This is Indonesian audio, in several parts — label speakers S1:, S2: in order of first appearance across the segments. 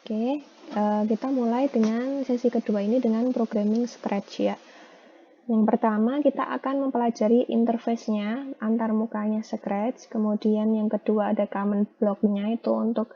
S1: Oke, kita mulai dengan sesi kedua ini dengan programming Scratch ya. Yang pertama kita akan mempelajari interface-nya, antarmukanya Scratch, kemudian yang kedua ada command block-nya itu untuk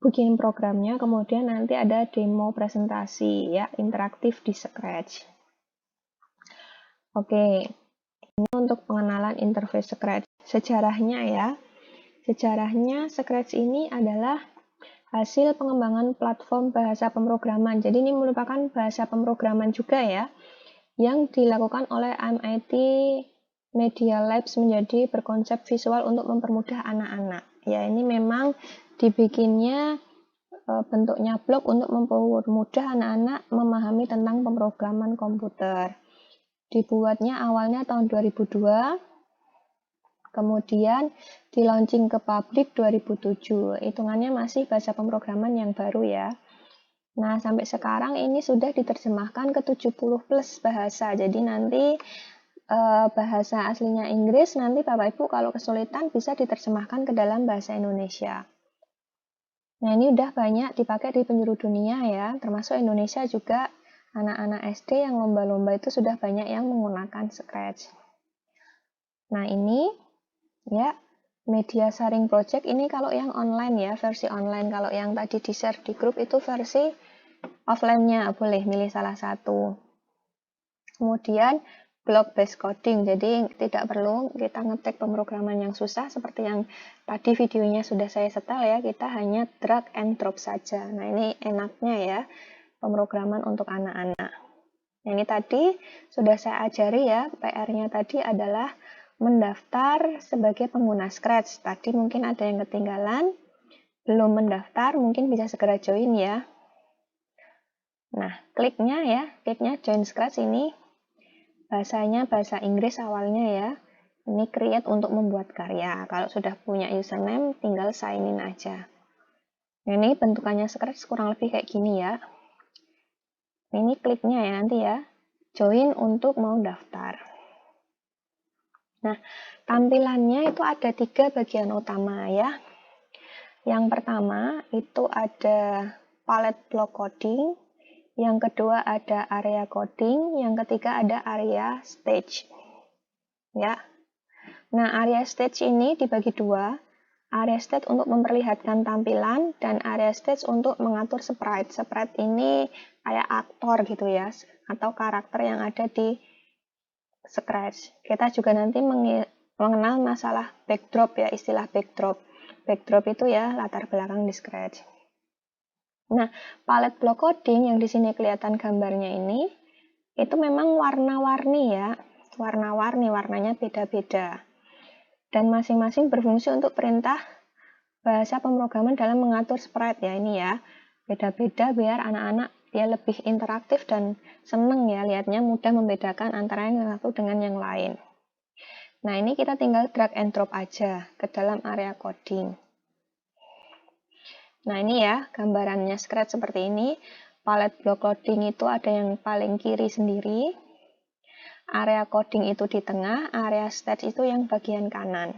S1: bikin programnya, kemudian nanti ada demo presentasi ya, interaktif di Scratch. Oke, ini untuk pengenalan interface Scratch. Sejarahnya ya, sejarahnya Scratch ini adalah hasil pengembangan platform bahasa pemrograman. Jadi ini merupakan bahasa pemrograman juga ya, yang dilakukan oleh MIT Media Labs menjadi berkonsep visual untuk mempermudah anak-anak. Ya, ini memang dibikinnya bentuknya blok untuk mempermudah anak-anak memahami tentang pemrograman komputer. Dibuatnya awalnya tahun 2002, kemudian di launching ke publik 2007. Hitungannya masih bahasa pemrograman yang baru ya. Nah, sampai sekarang ini sudah diterjemahkan ke 70 plus bahasa. Jadi nanti bahasa aslinya Inggris, nanti Bapak Ibu kalau kesulitan bisa diterjemahkan ke dalam bahasa Indonesia. Nah, ini udah banyak dipakai di penjuru dunia ya, termasuk Indonesia juga. Anak-anak SD yang lomba-lomba itu sudah banyak yang menggunakan Scratch. Nah, ini ya, media sharing project ini kalau yang online ya, versi online. Kalau yang tadi di-share di grup itu versi offline-nya, boleh milih salah satu. Kemudian block based coding, jadi tidak perlu kita ngetik pemrograman yang susah seperti yang tadi videonya sudah saya setel ya, kita hanya drag and drop saja. Nah, ini enaknya ya, pemrograman untuk anak-anak. Ini tadi sudah saya ajari ya, PR-nya tadi adalah mendaftar sebagai pengguna Scratch. Tadi mungkin ada yang ketinggalan, belum mendaftar, mungkin bisa segera join ya. Nah, kliknya join Scratch ini, bahasanya bahasa Inggris awalnya ya. Ini create untuk membuat karya. Kalau sudah punya username, tinggal sign in aja. Nah, ini bentukannya Scratch kurang lebih kayak gini ya. Ini kliknya ya nanti ya, join untuk mau daftar. Nah, tampilannya itu ada 3 bagian utama ya. Yang pertama itu ada palette block coding, yang kedua ada area coding, yang ketiga ada area stage. Ya. Nah, area stage ini dibagi 2. Area stage untuk memperlihatkan tampilan dan area stage untuk mengatur sprite. Sprite ini kayak aktor gitu ya, atau karakter yang ada di Scratch. Kita juga nanti mengenal masalah backdrop ya, istilah backdrop. Backdrop itu ya latar belakang di Scratch. Nah, palette block coding yang di sini kelihatan gambarnya ini, itu memang warna-warni ya. Warna-warni, warnanya beda-beda. Dan masing-masing berfungsi untuk perintah bahasa pemrograman dalam mengatur sprite ya ini ya. Beda-beda biar anak-anak dia lebih interaktif dan seneng ya lihatnya, mudah membedakan antara yang satu dengan yang lain. Nah, ini kita tinggal drag and drop aja ke dalam area coding. Nah, ini ya gambarannya Scratch seperti ini. Palette block coding itu ada yang paling kiri sendiri. Area coding itu di tengah, area stage itu yang bagian kanan.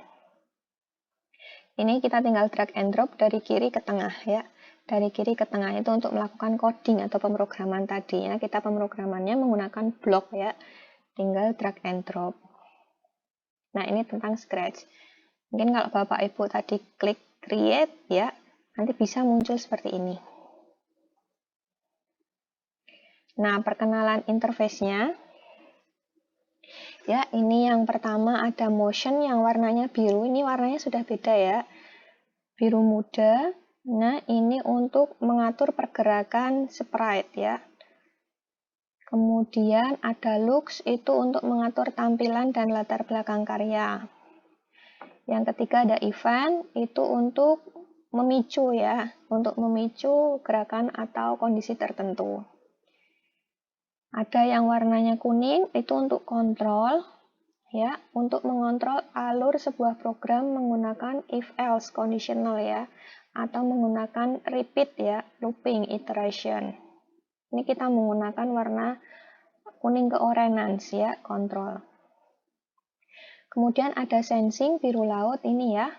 S1: Ini kita tinggal drag and drop dari kiri ke tengah ya. Dari kiri ke tengah itu untuk melakukan coding atau pemrograman tadi ya. Kita pemrogramannya menggunakan blok ya. Tinggal drag and drop. Nah, ini tentang Scratch. Mungkin kalau Bapak Ibu tadi klik create ya, nanti bisa muncul seperti ini. Nah, perkenalan interface-nya. Ya, ini yang pertama ada motion yang warnanya biru. Ini warnanya sudah beda ya. Biru muda. Nah, ini untuk mengatur pergerakan sprite ya. Kemudian ada looks, itu untuk mengatur tampilan dan latar belakang karya. Yang ketiga ada event, itu untuk memicu ya, untuk memicu gerakan atau kondisi tertentu. Ada yang warnanya kuning, itu untuk kontrol ya, untuk mengontrol alur sebuah program menggunakan if-else conditional ya, atau menggunakan repeat ya, looping iteration. Ini kita menggunakan warna kuning keorange ya, kontrol. Kemudian ada sensing biru laut ini ya.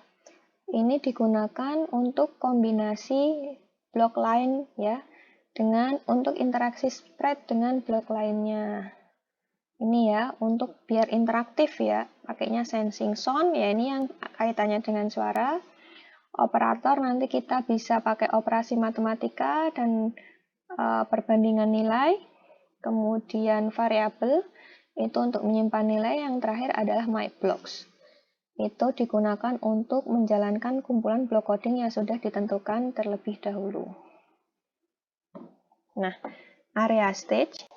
S1: Ini digunakan untuk kombinasi blok lain ya, untuk interaksi spread dengan blok lainnya. Ini ya, untuk biar interaktif ya, pakainya sensing sound ya, ini yang kaitannya dengan suara. Operator nanti kita bisa pakai operasi matematika dan perbandingan nilai. Kemudian variabel itu untuk menyimpan nilai, yang terakhir adalah myBlocks. Itu digunakan untuk menjalankan kumpulan blok coding yang sudah ditentukan terlebih dahulu. Nah, area stage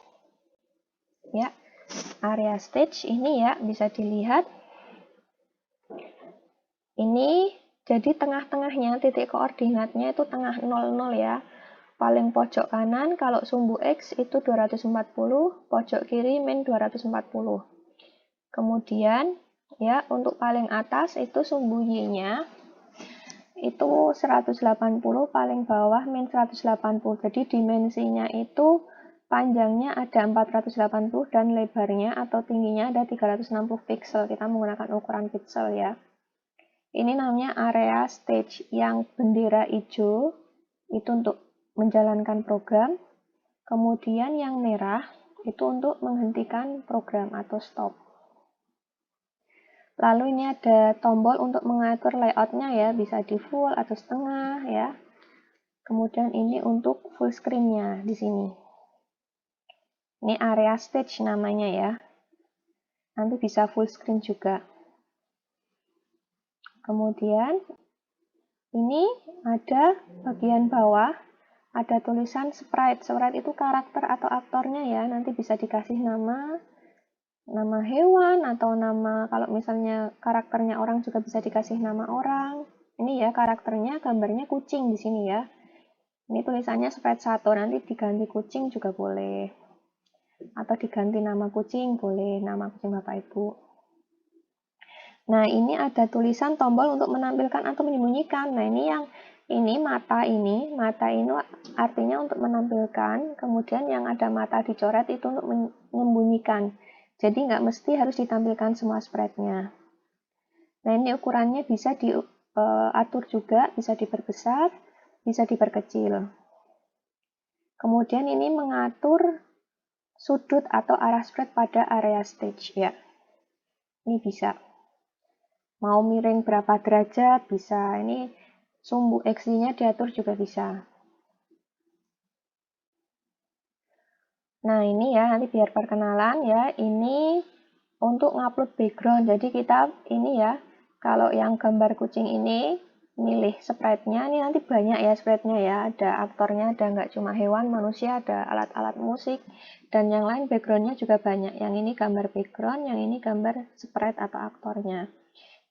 S1: ya. Area stage ini ya bisa dilihat. Ini jadi tengah-tengahnya titik koordinatnya itu tengah 00 ya. Paling pojok kanan kalau sumbu X itu 240, pojok kiri min 240. Kemudian ya untuk paling atas itu sumbu Y-nya itu 180, paling bawah min 180. Jadi dimensinya itu panjangnya ada 480 dan lebarnya atau tingginya ada 360 pixel. Kita menggunakan ukuran pixel ya. Ini namanya area stage. Yang bendera hijau itu untuk menjalankan program. Kemudian yang merah itu untuk menghentikan program atau stop. Lalu ini ada tombol untuk mengatur layoutnya ya, bisa di full atau setengah ya. Kemudian ini untuk full screen-nya di sini. Ini area stage namanya ya. Nanti bisa full screen juga. Kemudian ini ada bagian bawah, ada tulisan sprite. Sprite itu karakter atau aktornya ya, nanti bisa dikasih nama hewan atau nama, kalau misalnya karakternya orang juga bisa dikasih nama orang. Ini ya karakternya, gambarnya kucing di sini ya. Ini tulisannya sprite 1, nanti diganti kucing juga boleh. Atau diganti nama kucing boleh, nama kucing Bapak Ibu. Nah, ini ada tulisan tombol untuk menampilkan atau menyembunyikan. Nah, ini mata ini artinya untuk menampilkan, kemudian yang ada mata dicoret itu untuk menyembunyikan. Jadi nggak mesti harus ditampilkan semua sprite-nya. Nah, ini ukurannya bisa diatur juga, bisa diperbesar, bisa diperkecil. Kemudian ini mengatur sudut atau arah sprite pada area stage ya. Ini bisa. Mau miring berapa derajat bisa. Ini sumbu X-nya diatur juga bisa. Nah, ini ya nanti biar perkenalan ya. Ini untuk ngupload background. Jadi kita ini ya, kalau yang gambar kucing ini milih sprite-nya, ini nanti banyak ya sprite-nya ya. Ada aktornya, ada nggak cuma hewan, manusia, ada alat-alat musik, dan yang lain background-nya juga banyak. Yang ini gambar background, yang ini gambar sprite atau aktornya.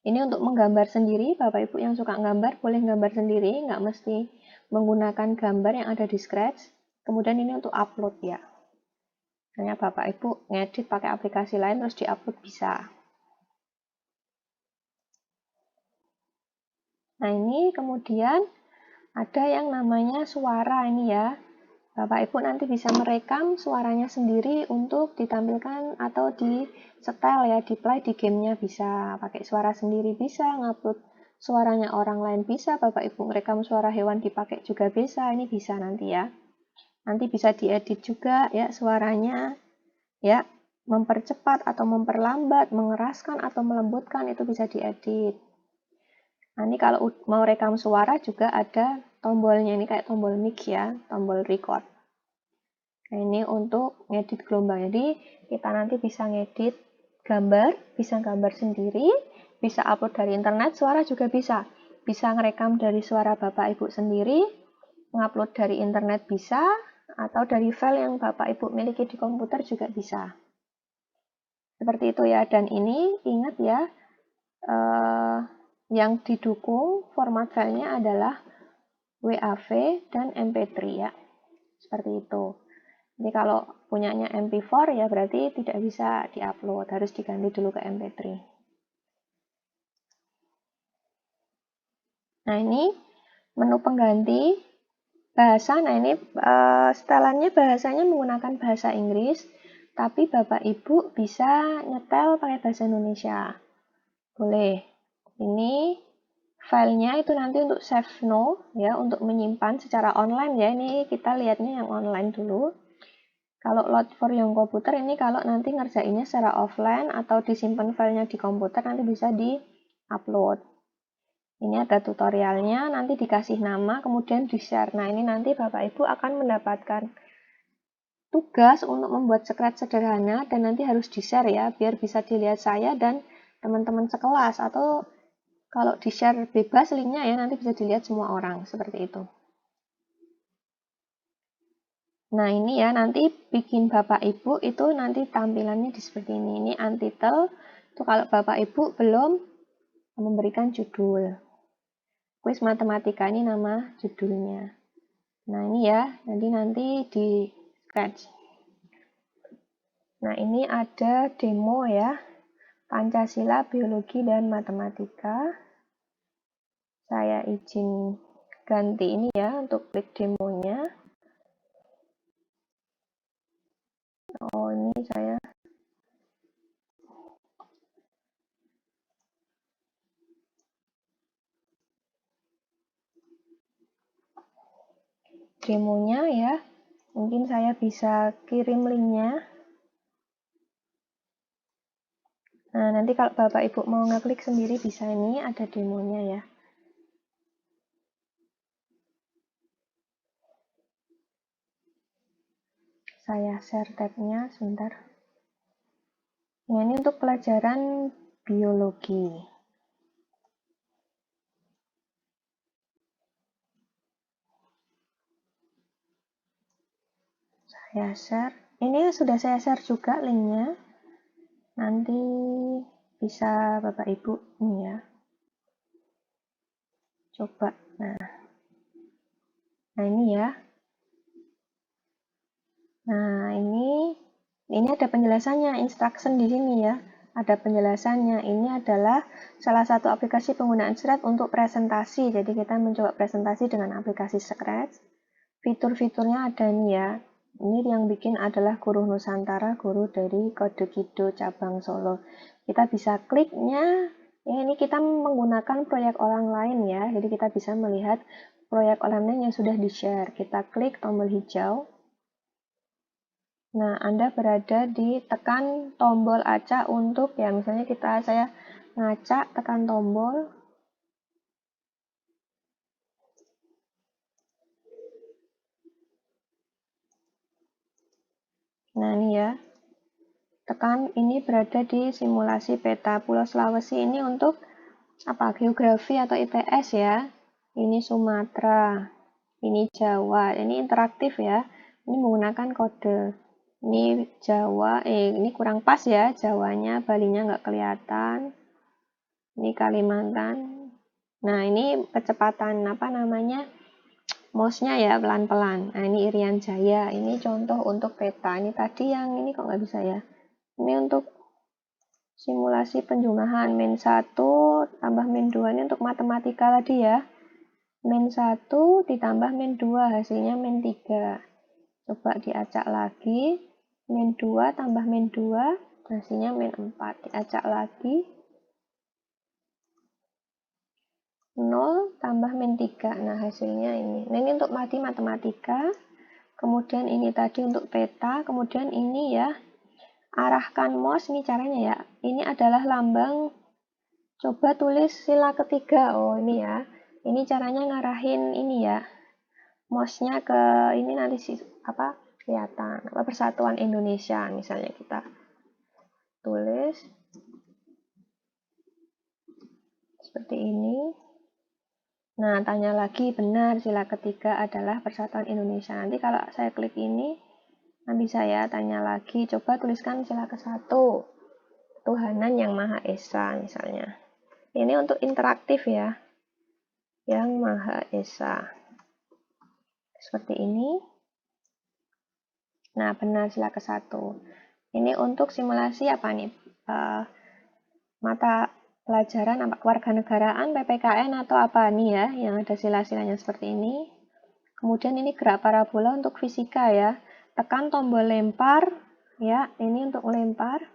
S1: Ini untuk menggambar sendiri, Bapak Ibu yang suka gambar boleh gambar sendiri, nggak mesti menggunakan gambar yang ada di Scratch. Kemudian ini untuk upload ya. Misalnya Bapak Ibu ngedit pakai aplikasi lain terus diupload bisa. Nah, ini kemudian ada yang namanya suara ini ya. Bapak Ibu nanti bisa merekam suaranya sendiri untuk ditampilkan atau di setel ya, di play di gamenya bisa. Pakai suara sendiri bisa, ngupload suaranya orang lain bisa, Bapak Ibu merekam suara hewan dipakai juga bisa, ini bisa nanti ya. Nanti bisa diedit juga ya suaranya ya, mempercepat atau memperlambat, mengeraskan atau melembutkan itu bisa diedit. Nah, ini kalau mau rekam suara juga ada tombolnya, ini kayak tombol mic ya, tombol record. Nah, ini untuk ngedit gelombang. Jadi kita nanti bisa ngedit gambar, bisa gambar sendiri, bisa upload dari internet, suara juga bisa. Bisa ngerekam dari suara Bapak Ibu sendiri, ngupload dari internet bisa, atau dari file yang Bapak Ibu miliki di komputer juga bisa. Seperti itu ya, dan ini ingat ya, yang didukung format filenya adalah WAV dan MP3 ya, seperti itu. Jadi kalau punyanya MP4 ya berarti tidak bisa diupload, harus diganti dulu ke MP3. Nah, ini menu pengganti bahasa. Nah, ini setelannya bahasanya menggunakan bahasa Inggris, tapi Bapak Ibu bisa nyetel pakai bahasa Indonesia. Boleh. Ini filenya itu nanti untuk save no ya, untuk menyimpan secara online ya. Ini kita lihatnya yang online dulu. Kalau load for your komputer ini kalau nanti ngerjainnya secara offline atau disimpan filenya di komputer nanti bisa di-upload. Ini ada tutorialnya, nanti dikasih nama, kemudian di-share. Nah, ini nanti Bapak Ibu akan mendapatkan tugas untuk membuat scratch sederhana dan nanti harus di-share ya, biar bisa dilihat saya dan teman-teman sekelas, atau kalau di-share bebas linknya ya, nanti bisa dilihat semua orang, seperti itu. Nah, ini ya, nanti bikin Bapak Ibu itu nanti tampilannya di seperti ini. Ini untitled, itu kalau Bapak Ibu belum memberikan judul. Kuis matematika ini nama judulnya. Nah, ini ya, nanti di scratch. Nah, ini ada demo ya. Pancasila, Biologi, dan Matematika. Saya izin ganti ini ya untuk klik demonya. Oh, ini saya demonya ya. Mungkin saya bisa kirim linknya. Nah, nanti kalau Bapak Ibu mau ngeklik sendiri bisa, ini ada demonya ya. Saya share tab-nya sebentar. Nah, ini untuk pelajaran biologi. Saya share. Ini sudah saya share juga linknya. Nanti bisa Bapak Ibu ini ya. Coba. Nah ini ya. Nah, ini ada penjelasannya, instruction di sini ya. Ada penjelasannya. Ini adalah salah satu aplikasi penggunaan Scratch untuk presentasi. Jadi kita mencoba presentasi dengan aplikasi Scratch. Fitur-fiturnya ada nih ya. Ini yang bikin adalah Guru Nusantara, guru dari Kode Kido cabang Solo. Kita bisa kliknya. Ya, ini kita menggunakan proyek orang lain ya. Jadi kita bisa melihat proyek orang lain yang sudah di-share. Kita klik tombol hijau. Nah, Anda berada di tekan tombol acak untuk ya, misalnya saya ngacak, tekan tombol. Nah, ini ya. Tekan ini berada di simulasi peta Pulau Sulawesi ini untuk apa? Geografi atau IPS ya. Ini Sumatera, ini Jawa. Ini interaktif ya. Ini menggunakan kode. Ini Jawa, ini kurang pas ya, Jawanya, Balinya nggak kelihatan. Ini Kalimantan. Nah, ini kecepatan apa namanya? Mouse-nya ya pelan-pelan. Nah, ini Irian Jaya. Ini contoh untuk peta. Ini tadi yang ini kok nggak bisa ya. Ini untuk simulasi penjumlahan min 1 tambah min 2. Ini untuk matematika tadi ya. Min 1 ditambah min 2, hasilnya min 3. Coba diacak lagi. Min 2 tambah min 2, hasilnya min 4. Diacak lagi. 0 tambah min 3. Nah, hasilnya ini. Nah, ini untuk matematika. Kemudian ini tadi untuk peta. Kemudian ini ya, arahkan mouse. Ini caranya ya. Ini adalah lambang. Coba tulis sila ketiga. Oh, ini ya. Ini caranya ngarahin ini ya. Mouse-nya ke ini nanti apa? Kelihatan. Apa Persatuan Indonesia misalnya kita tulis seperti ini. Nah, tanya lagi, benar sila ketiga adalah Persatuan Indonesia. Nanti kalau saya klik ini, nanti saya tanya lagi, coba tuliskan sila ke-1. Tuhanan Yang Maha Esa, misalnya. Ini untuk interaktif ya. Yang Maha Esa. Seperti ini. Nah, benar sila ke-1. Ini untuk simulasi apa nih? Mata pelajaran apa kewarganegaraan, PPKN atau apa nih ya, yang ada sila-silanya seperti ini. Kemudian ini gerak parabola untuk fisika ya. Tekan tombol lempar ya, ini untuk lempar.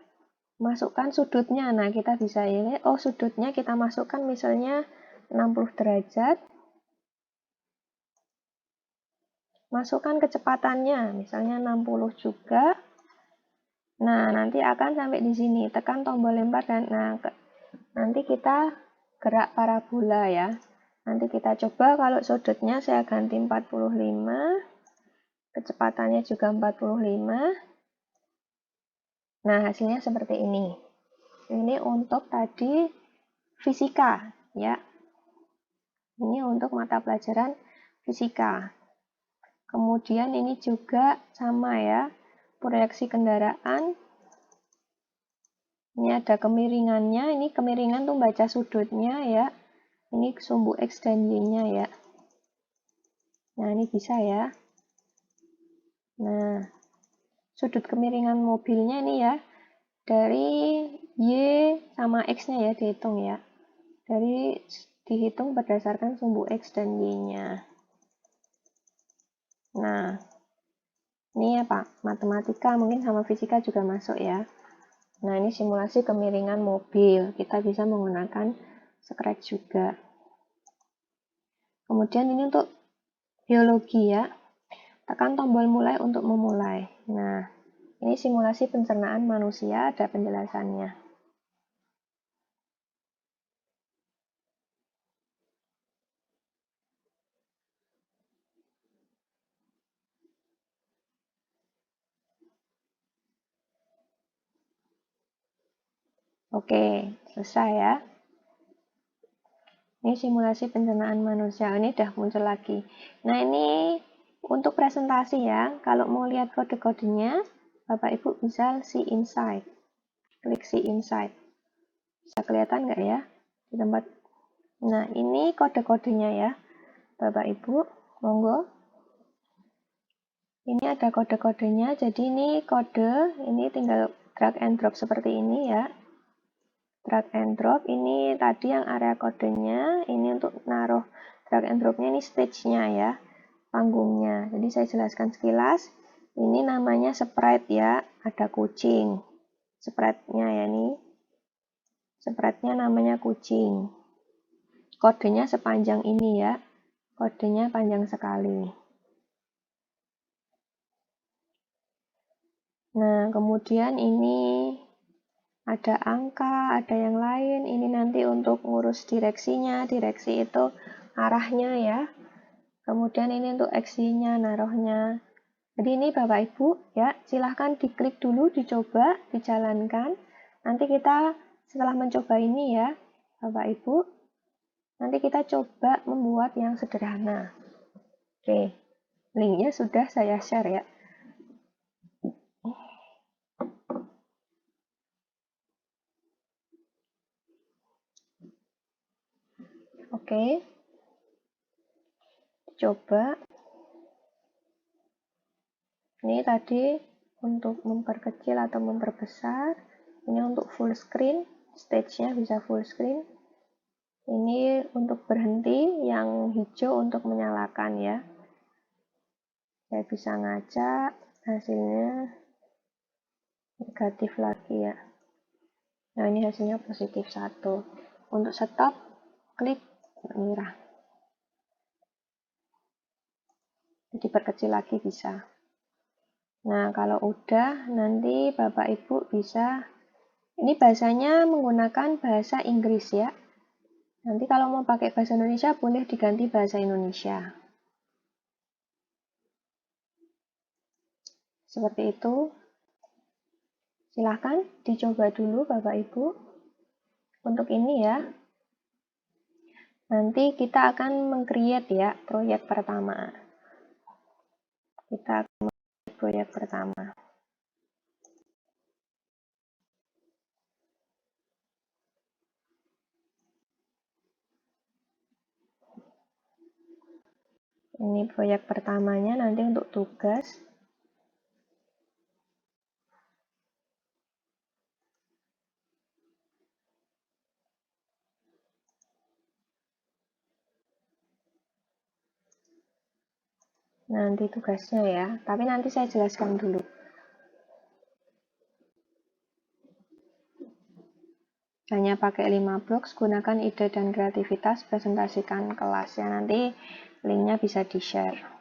S1: Masukkan sudutnya. Nah, kita bisa ini, oh sudutnya kita masukkan misalnya 60 derajat. Masukkan kecepatannya, misalnya 60 juga. Nah, nanti akan sampai di sini. Tekan tombol lempar dan nanti kita gerak parabola ya. Nanti kita coba kalau sudutnya saya ganti 45. Kecepatannya juga 45. Nah, hasilnya seperti ini. Ini untuk tadi fisika ya. Ini untuk mata pelajaran fisika. Kemudian ini juga sama ya, proyeksi kendaraan. Ini ada kemiringannya, ini kemiringan tuh baca sudutnya ya. Ini sumbu X dan Y-nya ya. Nah, ini bisa ya. Nah, sudut kemiringan mobilnya ini ya, dari Y sama X-nya ya dihitung ya. Dihitung berdasarkan sumbu X dan Y-nya. Nah, ini ya Pak, matematika mungkin sama fisika juga masuk ya. Nah, ini simulasi kemiringan mobil. Kita bisa menggunakan Scratch juga. Kemudian ini untuk biologi ya. Tekan tombol mulai untuk memulai. Nah, ini simulasi pencernaan manusia, ada penjelasannya. Oke, selesai ya. Ini simulasi pencernaan manusia. Ini udah muncul lagi. Nah, ini untuk presentasi ya. Kalau mau lihat kode-kodenya, Bapak Ibu bisa see inside. Klik see inside. Bisa kelihatan nggak ya? Di tempat. Nah, ini kode-kodenya ya. Bapak Ibu, monggo. Ini ada kode-kodenya. Jadi ini kode, ini tinggal drag and drop seperti ini ya. Drag and drop, ini tadi yang area kodenya, ini untuk naruh drag and dropnya, ini stage-nya ya, panggungnya. Jadi saya jelaskan sekilas, ini namanya sprite ya, ada kucing. Sprite-nya ya ini, sprite-nya namanya kucing. Kodenya sepanjang ini ya, kodenya panjang sekali. Nah, kemudian ini ada angka, ada yang lain. Ini nanti untuk ngurus direksinya. Direksi itu arahnya ya. Kemudian ini untuk X-nya, naruhnya. Jadi ini Bapak Ibu ya, silahkan diklik dulu, dicoba, dijalankan. Nanti kita setelah mencoba ini ya, Bapak Ibu, nanti kita coba membuat yang sederhana. Oke, linknya sudah saya share ya. Oke, coba. Ini tadi untuk memperkecil atau memperbesar. Ini untuk full screen, stage-nya bisa full screen. Ini untuk berhenti, yang hijau untuk menyalakan ya. Saya bisa ngacak, hasilnya negatif lagi ya. Nah, ini hasilnya positif 1. Untuk stop, klik merah. Jadi perkecil lagi bisa. Nah, kalau udah, nanti Bapak Ibu bisa, ini bahasanya menggunakan bahasa Inggris ya. Nanti kalau mau pakai bahasa Indonesia, boleh diganti bahasa Indonesia. Seperti itu. Silahkan dicoba dulu Bapak Ibu. Untuk ini ya. Nanti kita akan meng-create ya proyek pertama. Kita akan meng-create proyek pertama. Ini proyek pertamanya nanti untuk tugas. Nanti tugasnya ya, tapi nanti saya jelaskan dulu. hanya pakai 5 blocks, gunakan ide dan kreativitas, presentasikan kelas ya. Nanti linknya bisa di-share.